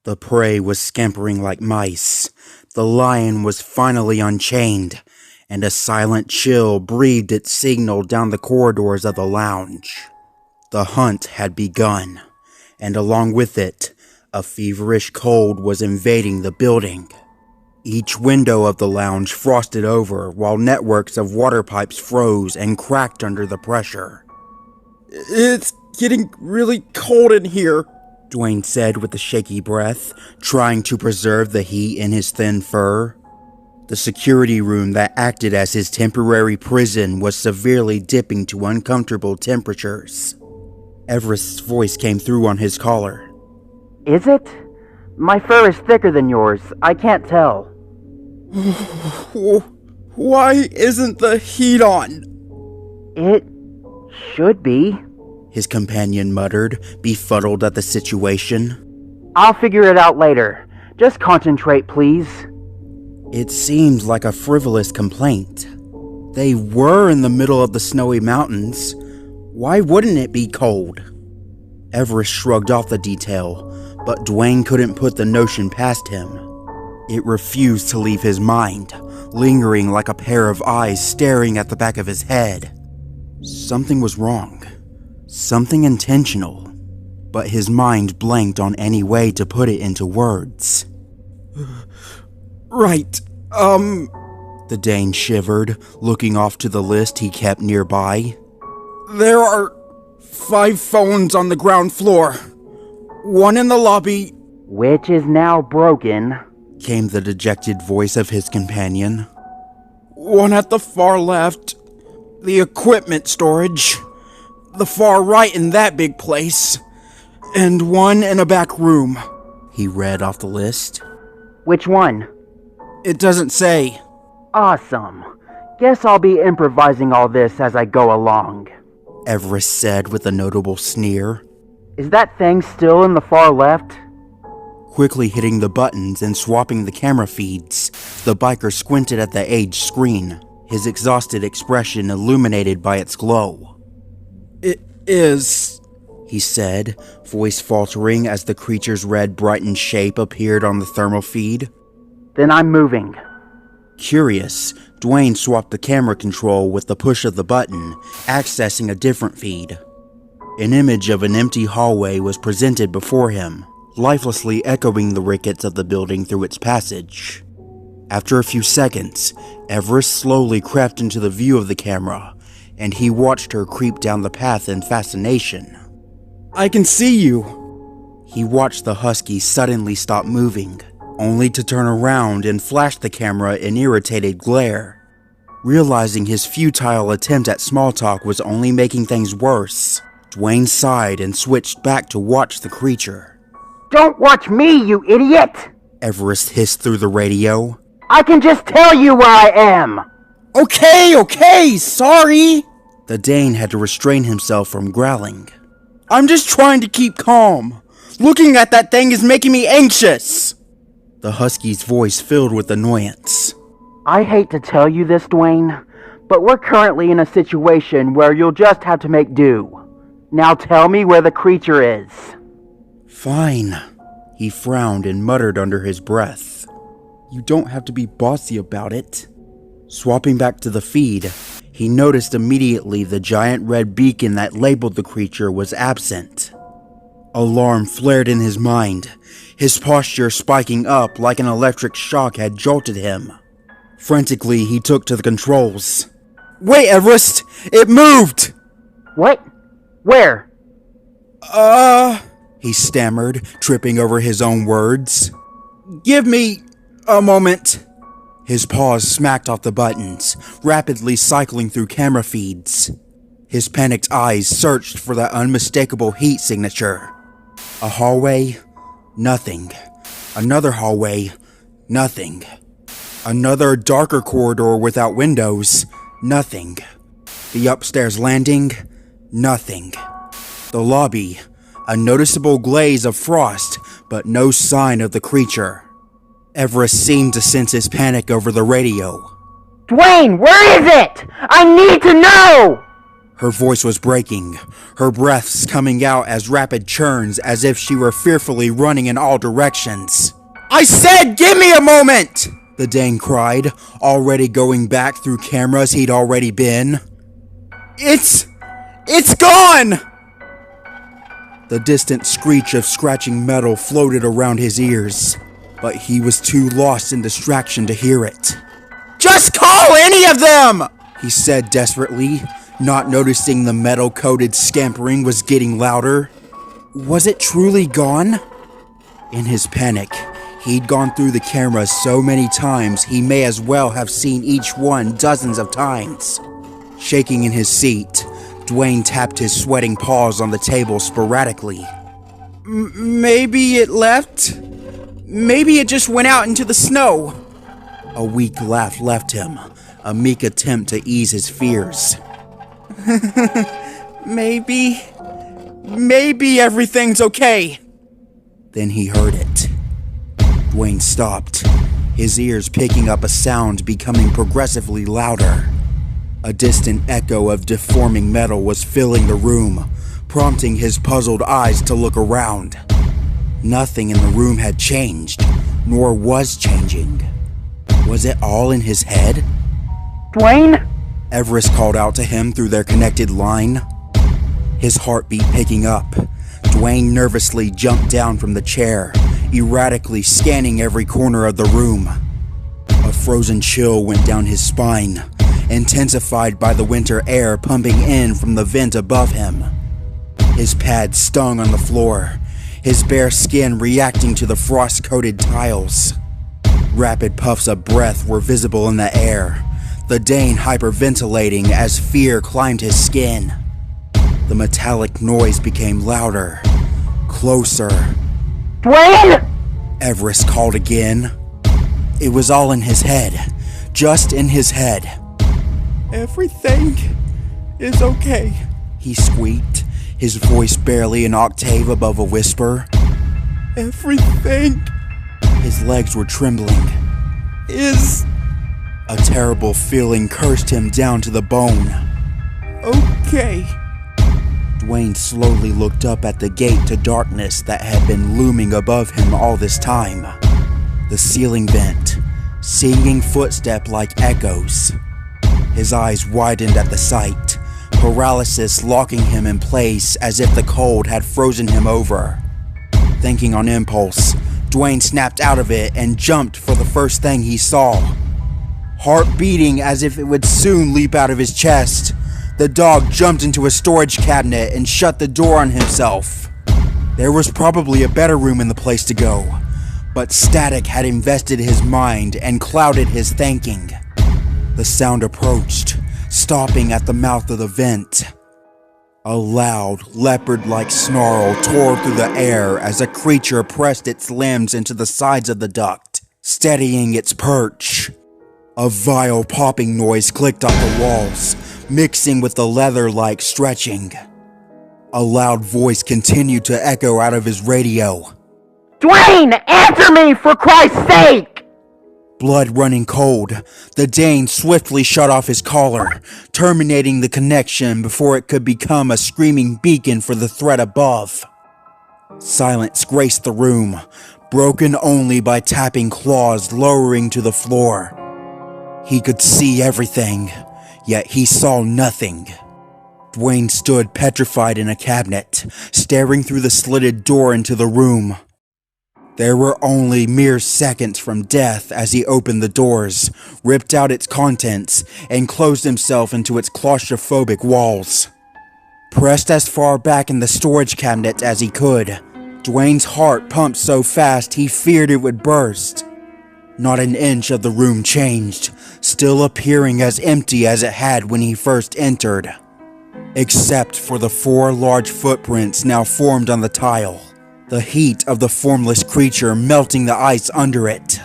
The prey was scampering like mice. The lion was finally unchained, and a silent chill breathed its signal down the corridors of the lounge. The hunt had begun, and along with it, a feverish cold was invading the building. Each window of the lounge frosted over while networks of water pipes froze and cracked under the pressure. "It's getting really cold in here," Dwayne said with a shaky breath, trying to preserve the heat in his thin fur. The security room that acted as his temporary prison was severely dipping to uncomfortable temperatures. Everest's voice came through on his collar. "Is it? My fur is thicker than yours. I can't tell." "Why isn't the heat on?" "It should be," his companion muttered, befuddled at the situation. "I'll figure it out later. Just concentrate, please." It seemed like a frivolous complaint. They were in the middle of the snowy mountains. Why wouldn't it be cold? Everest shrugged off the detail, but Dwayne couldn't put the notion past him. It refused to leave his mind, lingering like a pair of eyes staring at the back of his head. Something was wrong. Something intentional. But his mind blanked on any way to put it into words. "Right, The Dane shivered, looking off to the list he kept nearby. There are 5 phones on the ground floor. 1 in the lobby." "Which is now broken," came the dejected voice of his companion. "1 at the far left, the equipment storage, the far right in that big place, and 1 in a back room." He read off the list. "Which one?" "It doesn't say." "Awesome. Guess I'll be improvising all this as I go along," Everest said with a notable sneer. "Is that thing still in the far left?" Quickly hitting the buttons and swapping the camera feeds, the biker squinted at the aged screen, his exhausted expression illuminated by its glow. "It is," he said, voice faltering as the creature's red brightened shape appeared on the thermal feed. "Then I'm moving." Curious, Dwayne swapped the camera control with the push of the button, accessing a different feed. An image of an empty hallway was presented before him, lifelessly echoing the rickets of the building through its passage. After a few seconds, Everest slowly crept into the view of the camera, and he watched her creep down the path in fascination. "I can see you." He watched the husky suddenly stop moving, only to turn around and flash the camera in irritated glare. Realizing his futile attempt at small talk was only making things worse, Dwayne sighed and switched back to watch the creature. "Don't watch me, you idiot!" Everest hissed through the radio. "I can just tell you where I am!" Okay, sorry." The Dane had to restrain himself from growling. "I'm just trying to keep calm. Looking at that thing is making me anxious." The husky's voice filled with annoyance. "I hate to tell you this, Dwayne, but we're currently in a situation where you'll just have to make do. Now tell me where the creature is." Fine. He frowned and muttered under his breath. "You don't have to be bossy about it." Swapping back to the feed, he noticed immediately the giant red beacon that labeled the creature was absent. Alarm flared in his mind, his posture spiking up like an electric shock had jolted him. Frantically, he took to the controls. "Wait, Everest! It moved!" "What? Where?" He stammered, tripping over his own words. "Give me a moment." His paws smacked off the buttons, rapidly cycling through camera feeds. His panicked eyes searched for that unmistakable heat signature. A hallway? Nothing. Another hallway? Nothing. Another darker corridor without windows? Nothing. The upstairs landing? Nothing. The lobby? A noticeable glaze of frost, but no sign of the creature. Everest seemed to sense his panic over the radio. "Dwayne, where is it? I need to know!" Her voice was breaking, her breaths coming out as rapid churns as if she were fearfully running in all directions. "I said give me a moment!" the Dane cried, already going back through cameras he'd already been. It's gone! The distant screech of scratching metal floated around his ears, but he was too lost in distraction to hear it. "Just call any of them!" he said desperately, not noticing the metal-coated scampering was getting louder. Was it truly gone? In his panic, he'd gone through the cameras so many times he may as well have seen each one dozens of times. Shaking in his seat, Dwayne tapped his sweating paws on the table sporadically. Maybe it left? Maybe it just went out into the snow." A weak laugh left him, a meek attempt to ease his fears. Maybe everything's okay. Then he heard it. Dwayne stopped, his ears picking up a sound becoming progressively louder. A distant echo of deforming metal was filling the room, prompting his puzzled eyes to look around. Nothing in the room had changed, nor was changing. Was it all in his head? Dwayne? Everest called out to him through their connected line. His heartbeat picking up, Dwayne nervously jumped down from the chair, erratically scanning every corner of the room. A frozen chill went down his spine, intensified by the winter air pumping in from the vent above him. His pad stung on the floor, his bare skin reacting to the frost-coated tiles. Rapid puffs of breath were visible in the air, the Dane hyperventilating as fear climbed his skin. The metallic noise became louder, closer. Dwayne! Everest called again. It was all in his head, just in his head. "Everything is okay," he squeaked, his voice barely an octave above a whisper. "Everything His legs were trembling. is A terrible feeling cursed him down to the bone. okay." Dwayne slowly looked up at the gate to darkness that had been looming above him all this time. The ceiling vent, singing footstep like echoes. His eyes widened at the sight, paralysis locking him in place as if the cold had frozen him over. Thinking on impulse, Dwayne snapped out of it and jumped for the first thing he saw. Heart beating as if it would soon leap out of his chest, the dog jumped into a storage cabinet and shut the door on himself. There was probably a better room in the place to go, but static had invested his mind and clouded his thinking. The sound approached, stopping at the mouth of the vent. A loud, leopard-like snarl tore through the air as a creature pressed its limbs into the sides of the duct, steadying its perch. A vile popping noise clicked off the walls, mixing with the leather-like stretching. A loud voice continued to echo out of his radio. Dwayne, answer me for Christ's sake! Blood running cold, the Dane swiftly shut off his collar, terminating the connection before it could become a screaming beacon for the threat above. Silence graced the room, broken only by tapping claws lowering to the floor. He could see everything, yet he saw nothing. Dwayne stood petrified in a cabinet, staring through the slitted door into the room. There were only mere seconds from death as he opened the doors, ripped out its contents, and closed himself into its claustrophobic walls. Pressed as far back in the storage cabinet as he could, Dwayne's heart pumped so fast he feared it would burst. Not an inch of the room changed, still appearing as empty as it had when he first entered, except for the 4 large footprints now formed on the tile, the heat of the formless creature melting the ice under it.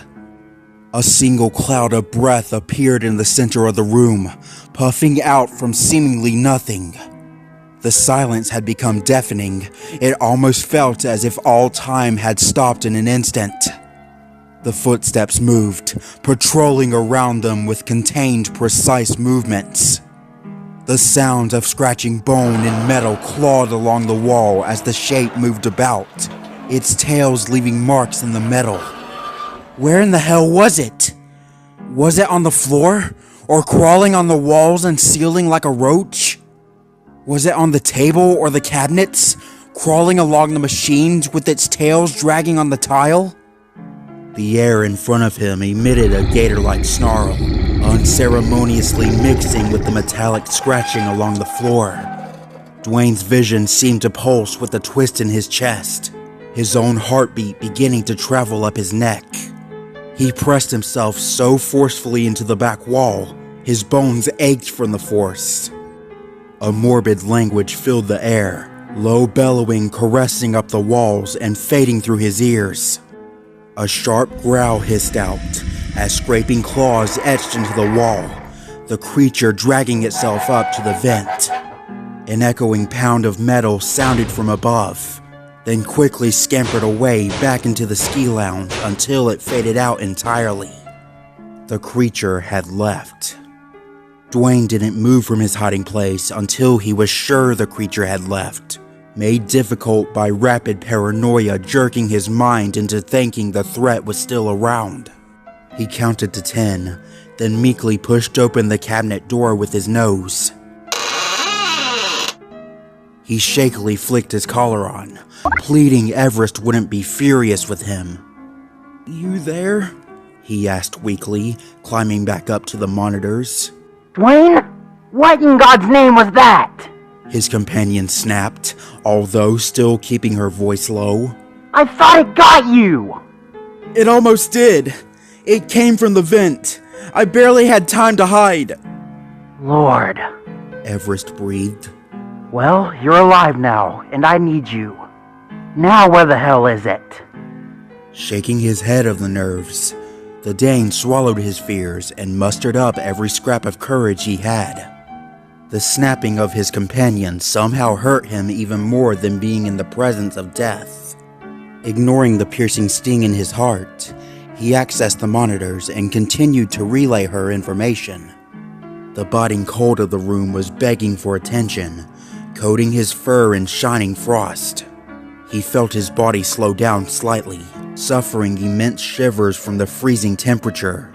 A single cloud of breath appeared in the center of the room, puffing out from seemingly nothing. The silence had become deafening. It almost felt as if all time had stopped in an instant. The footsteps moved, patrolling around them with contained, precise movements. The sound of scratching bone and metal clawed along the wall as the shape moved about, its tails leaving marks in the metal. Where in the hell was it? Was it on the floor? Or crawling on the walls and ceiling like a roach? Was it on the table or the cabinets, crawling along the machines with its tails dragging on the tile? The air in front of him emitted a gator-like snarl, unceremoniously mixing with the metallic scratching along the floor. Dwayne's vision seemed to pulse with a twist in his chest, his own heartbeat beginning to travel up his neck. He pressed himself so forcefully into the back wall, his bones ached from the force. A morbid language filled the air, low bellowing caressing up the walls and fading through his ears. A sharp growl hissed out as scraping claws etched into the wall, the creature dragging itself up to the vent. An echoing pound of metal sounded from above, then quickly scampered away back into the ski lounge until it faded out entirely. The creature had left. Dwayne didn't move from his hiding place until he was sure the creature had left, made difficult by rapid paranoia jerking his mind into thinking the threat was still around. He counted to 10, then meekly pushed open the cabinet door with his nose. He shakily flicked his collar on, pleading Everest wouldn't be furious with him. You there? He asked weakly, climbing back up to the monitors. Dwayne? What in God's name was that? His companion snapped, although still keeping her voice low. I thought it got you! It almost did. It came from the vent. I barely had time to hide. Lord. Everest breathed. Well, you're alive now, and I need you. Now where the hell is it? Shaking his head of the nerves, the Dane swallowed his fears and mustered up every scrap of courage he had. The snapping of his companion somehow hurt him even more than being in the presence of death. Ignoring the piercing sting in his heart, he accessed the monitors and continued to relay her information. The biting cold of the room was begging for attention, coating his fur in shining frost. He felt his body slow down slightly, suffering immense shivers from the freezing temperature.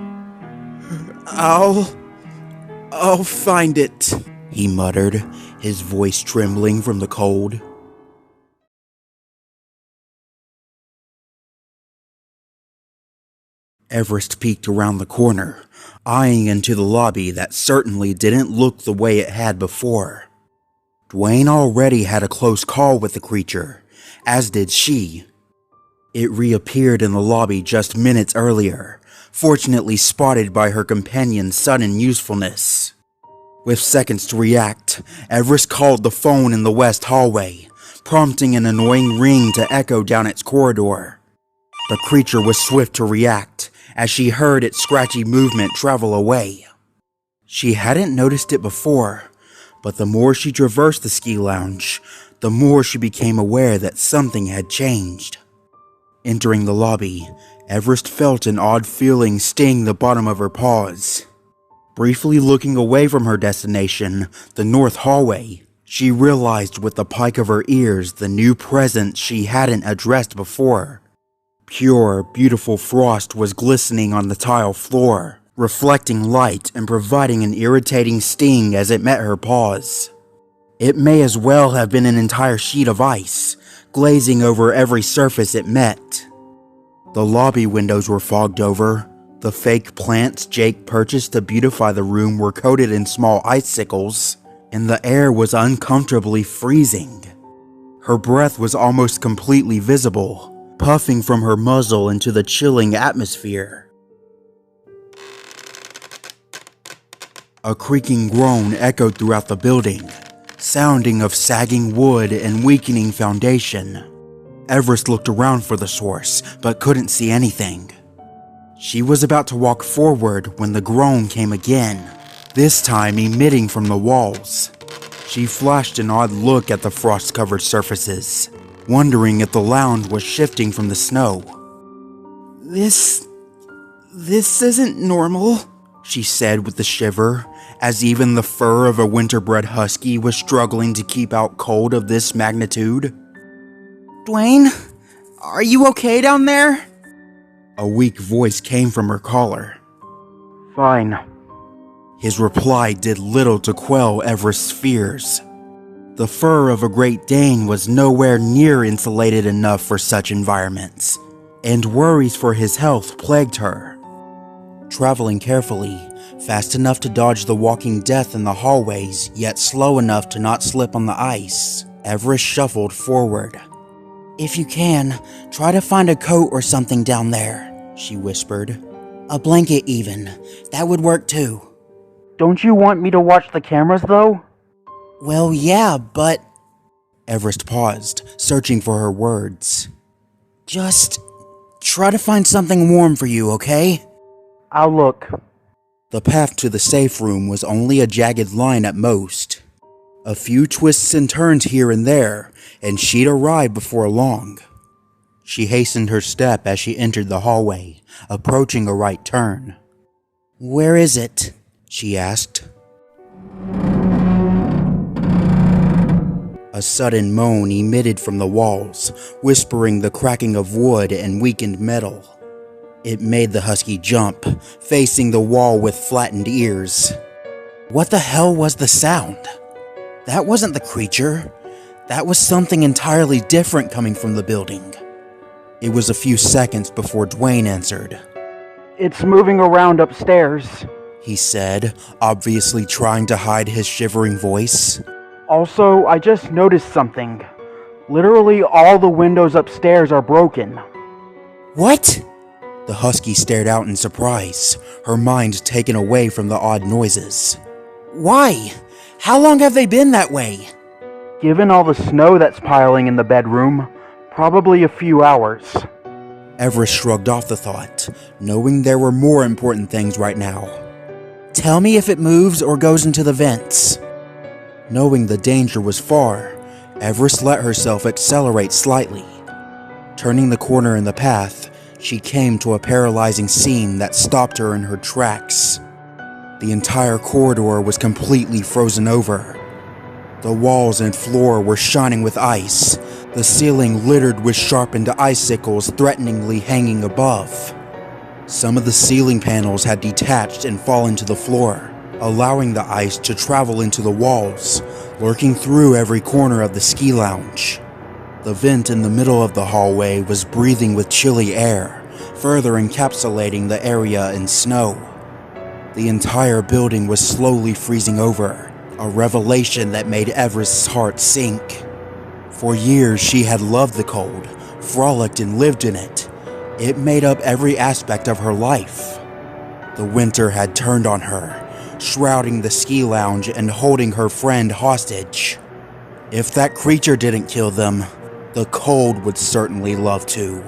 I'll find it, he muttered, his voice trembling from the cold. Everest peeked around the corner, eyeing into the lobby that certainly didn't look the way it had before. Dwayne already had a close call with the creature, as did she. It reappeared in the lobby just minutes earlier, fortunately spotted by her companion's sudden usefulness. With seconds to react, Everest called the phone in the west hallway, prompting an annoying ring to echo down its corridor. The creature was swift to react, as she heard its scratchy movement travel away. She hadn't noticed it before, but the more she traversed the ski lounge, the more she became aware that something had changed. Entering the lobby, Everest felt an odd feeling sting the bottom of her paws. Briefly looking away from her destination, the north hallway, she realized with the pike of her ears the new presence she hadn't addressed before. Pure, beautiful frost was glistening on the tile floor, reflecting light and providing an irritating sting as it met her paws. It may as well have been an entire sheet of ice, glazing over every surface it met. The lobby windows were fogged over. The fake plants Jake purchased to beautify the room were coated in small icicles, and the air was uncomfortably freezing. Her breath was almost completely visible, puffing from her muzzle into the chilling atmosphere. A creaking groan echoed throughout the building, sounding of sagging wood and weakening foundation. Everest looked around for the source, but couldn't see anything. She was about to walk forward when the groan came again, this time emitting from the walls. She flashed an odd look at the frost-covered surfaces, wondering if the lounge was shifting from the snow. This isn't normal, she said with a shiver, as even the fur of a winter-bred husky was struggling to keep out cold of this magnitude. Dwayne, are you okay down there? A weak voice came from her collar. Fine. His reply did little to quell Everest's fears. The fur of a Great Dane was nowhere near insulated enough for such environments, and worries for his health plagued her. Traveling carefully, fast enough to dodge the walking death in the hallways, yet slow enough to not slip on the ice, Everest shuffled forward. If you can, try to find a coat or something down there, she whispered. A blanket even. That would work too. Don't you want me to watch the cameras, though? Well, yeah, but... Everest paused, searching for her words. Just try to find something warm for you, okay? I'll look. The path to the safe room was only a jagged line at most. A few twists and turns here and there, and she'd arrive before long. She hastened her step as she entered the hallway, approaching a right turn. Where is it? She asked. A sudden moan emitted from the walls, whispering the cracking of wood and weakened metal. It made the husky jump, facing the wall with flattened ears. What the hell was the sound? That wasn't the creature. That was something entirely different coming from the building. It was a few seconds before Dwayne answered. It's moving around upstairs, he said, obviously trying to hide his shivering voice. Also, I just noticed something. Literally all the windows upstairs are broken. What? The husky stared out in surprise, her mind taken away from the odd noises. Why? How long have they been that way? Given all the snow that's piling in the bedroom, probably a few hours. Everest shrugged off the thought, knowing there were more important things right now. Tell me if it moves or goes into the vents. Knowing the danger was far, Everest let herself accelerate slightly. Turning the corner in the path, she came to a paralyzing scene that stopped her in her tracks. The entire corridor was completely frozen over. The walls and floor were shining with ice, the ceiling littered with sharpened icicles threateningly hanging above. Some of the ceiling panels had detached and fallen to the floor, allowing the ice to travel into the walls, lurking through every corner of the ski lounge. The vent in the middle of the hallway was breathing with chilly air, further encapsulating the area in snow. The entire building was slowly freezing over, a revelation that made Everest's heart sink. For years she had loved the cold, frolicked and lived in it. It made up every aspect of her life. The winter had turned on her, shrouding the ski lounge and holding her friend hostage. If that creature didn't kill them, the cold would certainly love to.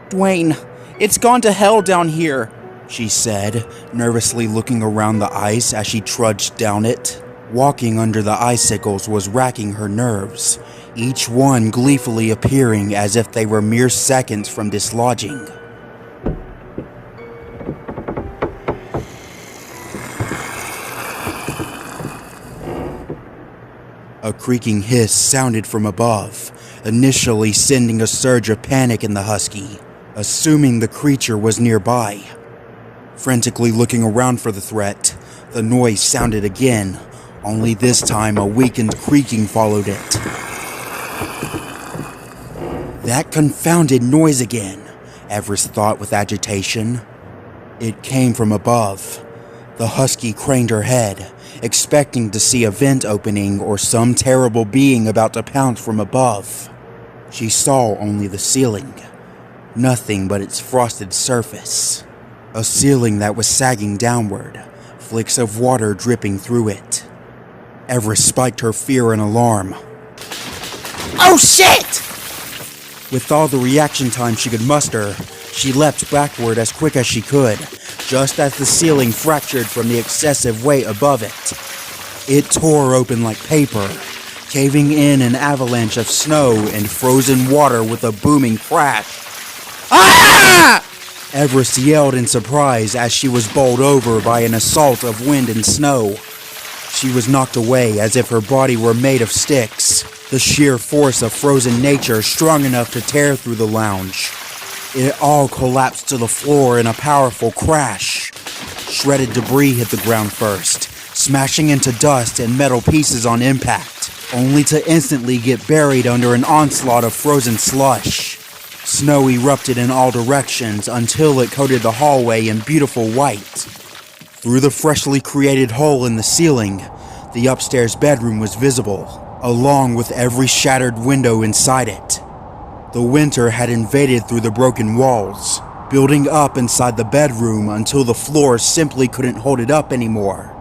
Dwayne, it's gone to hell down here, she said, nervously looking around the ice as she trudged down it. Walking under the icicles was racking her nerves, each one gleefully appearing as if they were mere seconds from dislodging. A creaking hiss sounded from above, initially sending a surge of panic in the husky, assuming the creature was nearby. Frantically looking around for the threat, the noise sounded again, only this time a weakened creaking followed it. That confounded noise again, Everest thought with agitation. It came from above. The husky craned her head, expecting to see a vent opening or some terrible being about to pounce from above. She saw only the ceiling, nothing but its frosted surface. A ceiling that was sagging downward, flicks of water dripping through it. Everest spiked her fear and alarm. Oh shit! With all the reaction time she could muster, she leapt backward as quick as she could, just as the ceiling fractured from the excessive weight above it. It tore open like paper, caving in an avalanche of snow and frozen water with a booming crash. Ah! Everest yelled in surprise as she was bowled over by an assault of wind and snow. She was knocked away as if her body were made of sticks, the sheer force of frozen nature strong enough to tear through the lounge. It all collapsed to the floor in a powerful crash. Shredded debris hit the ground first, smashing into dust and metal pieces on impact, only to instantly get buried under an onslaught of frozen slush. Snow erupted in all directions until it coated the hallway in beautiful white. Through the freshly created hole in the ceiling, the upstairs bedroom was visible, along with every shattered window inside it. The winter had invaded through the broken walls, building up inside the bedroom until the floor simply couldn't hold it up anymore.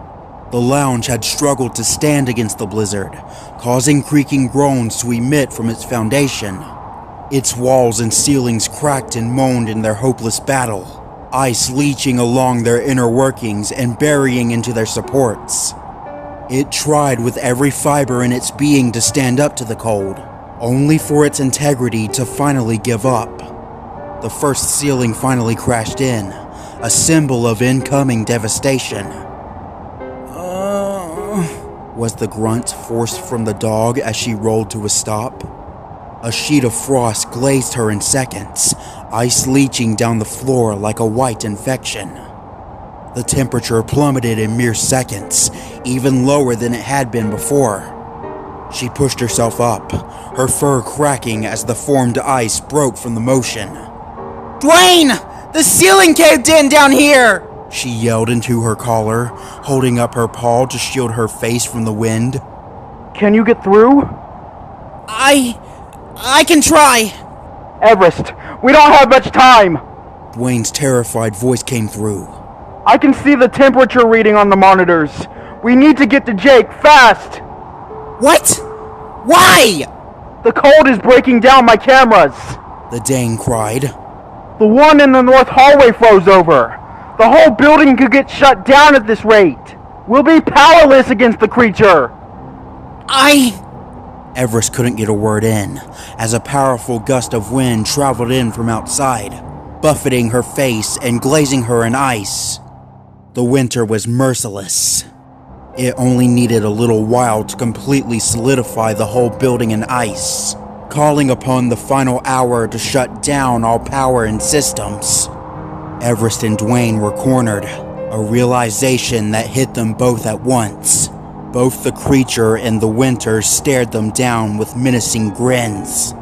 The lounge had struggled to stand against the blizzard, causing creaking groans to emit from its foundation. Its walls and ceilings cracked and moaned in their hopeless battle, ice leaching along their inner workings and burying into their supports. It tried with every fiber in its being to stand up to the cold, only for its integrity to finally give up. The first ceiling finally crashed in, a symbol of incoming devastation. Was the grunt forced from the dog as she rolled to a stop. A sheet of frost glazed her in seconds, ice leaching down the floor like a white infection. The temperature plummeted in mere seconds, even lower than it had been before. She pushed herself up, her fur cracking as the formed ice broke from the motion. Dwayne! The ceiling caved in down here! She yelled into her collar, holding up her paw to shield her face from the wind. Can you get through? I can try! Everest, we don't have much time! Dwayne's terrified voice came through. I can see the temperature reading on the monitors. We need to get to Jake, fast! What? Why? The cold is breaking down my cameras. The Dane cried. The one in the north hallway froze over. The whole building could get shut down at this rate. We'll be powerless against the creature. Everest couldn't get a word in, as a powerful gust of wind traveled in from outside, buffeting her face and glazing her in ice. The winter was merciless. It only needed a little while to completely solidify the whole building in ice, calling upon the final hour to shut down all power and systems. Everest and Dwayne were cornered, a realization that hit them both at once. Both the creature and the winter stared them down with menacing grins.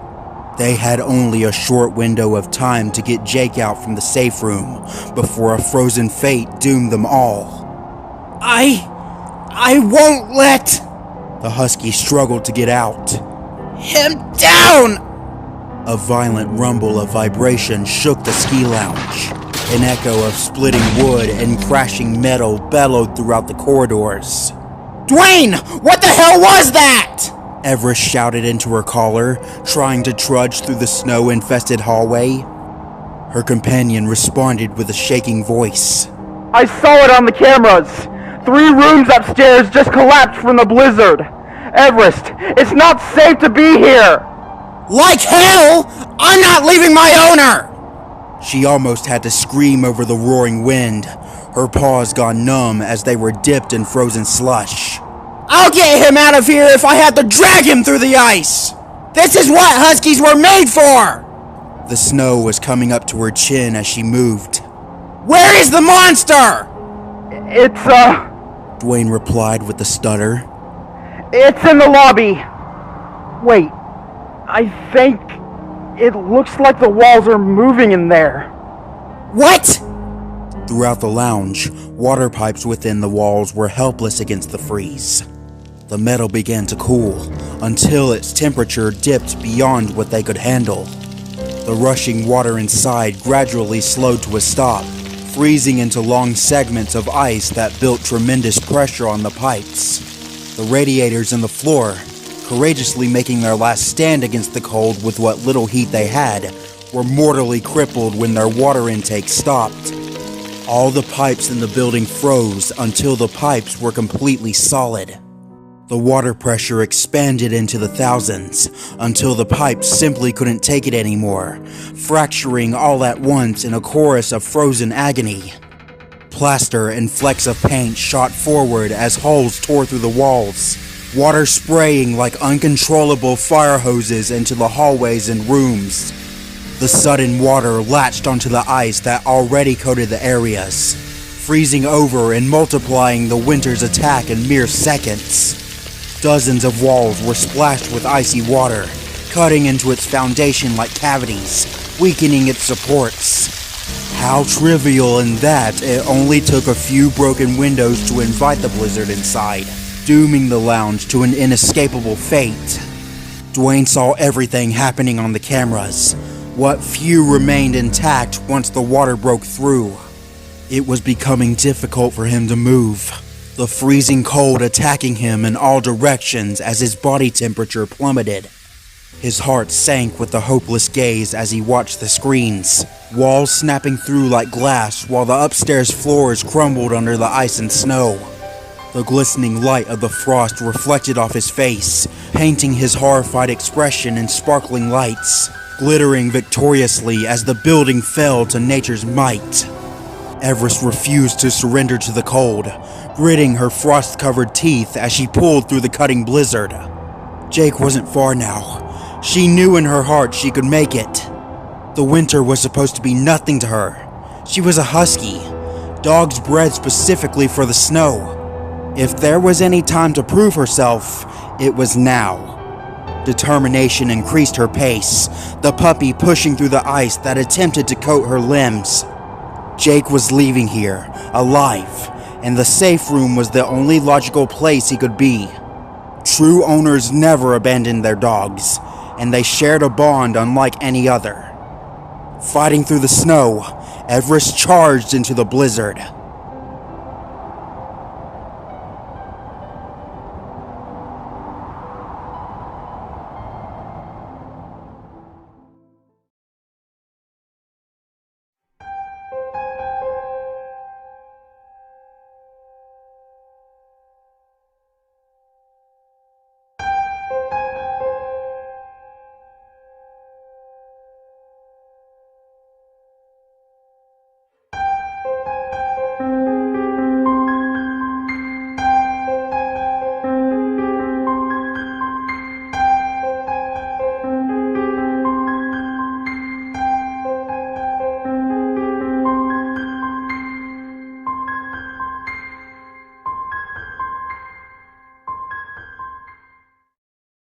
They had only a short window of time to get Jake out from the safe room before a frozen fate doomed them all. I won't let the husky struggled to get out. him down! A violent rumble of vibration shook the ski lounge. An echo of splitting wood and crashing metal bellowed throughout the corridors. Dwayne, what the hell was that? Everest shouted into her collar, trying to trudge through the snow-infested hallway. Her companion responded with a shaking voice. I saw it on the cameras. 3 rooms upstairs just collapsed from the blizzard. Everest, it's not safe to be here. Like hell! I'm not leaving my owner! She almost had to scream over the roaring wind, her paws gone numb as they were dipped in frozen slush. I'll get him out of here if I have to drag him through the ice! This is what huskies were made for! The snow was coming up to her chin as she moved. Where is the monster? It's, Dwayne replied with a stutter. It's in the lobby. Wait, I think it looks like the walls are moving in there. What? Throughout the lounge, water pipes within the walls were helpless against the freeze. The metal began to cool until its temperature dipped beyond what they could handle. The rushing water inside gradually slowed to a stop, freezing into long segments of ice that built tremendous pressure on the pipes. The radiators in the floor, courageously making their last stand against the cold with what little heat they had, were mortally crippled when their water intake stopped. All the pipes in the building froze until the pipes were completely solid. The water pressure expanded into the thousands until the pipes simply couldn't take it anymore, fracturing all at once in a chorus of frozen agony. Plaster and flecks of paint shot forward as holes tore through the walls, water spraying like uncontrollable fire hoses into the hallways and rooms. The sudden water latched onto the ice that already coated the areas, freezing over and multiplying the winter's attack in mere seconds. Dozens of walls were splashed with icy water, cutting into its foundation like cavities, weakening its supports. How trivial in that it only took a few broken windows to invite the blizzard inside, dooming the lounge to an inescapable fate. Dwayne saw everything happening on the cameras, what few remained intact once the water broke through. It was becoming difficult for him to move, the freezing cold attacking him in all directions as his body temperature plummeted. His heart sank with a hopeless gaze as he watched the screens, walls snapping through like glass while the upstairs floors crumbled under the ice and snow. The glistening light of the frost reflected off his face, painting his horrified expression in sparkling lights, glittering victoriously as the building fell to nature's might. Everest refused to surrender to the cold, gritting her frost-covered teeth as she pulled through the cutting blizzard. Jake wasn't far now. She knew in her heart she could make it. The winter was supposed to be nothing to her. She was a husky, dogs bred specifically for the snow. If there was any time to prove herself, it was now. Determination increased her pace, the puppy pushing through the ice that attempted to coat her limbs. Jake was leaving here, alive, and the safe room was the only logical place he could be. True owners never abandoned their dogs, and they shared a bond unlike any other. Fighting through the snow, Everest charged into the blizzard.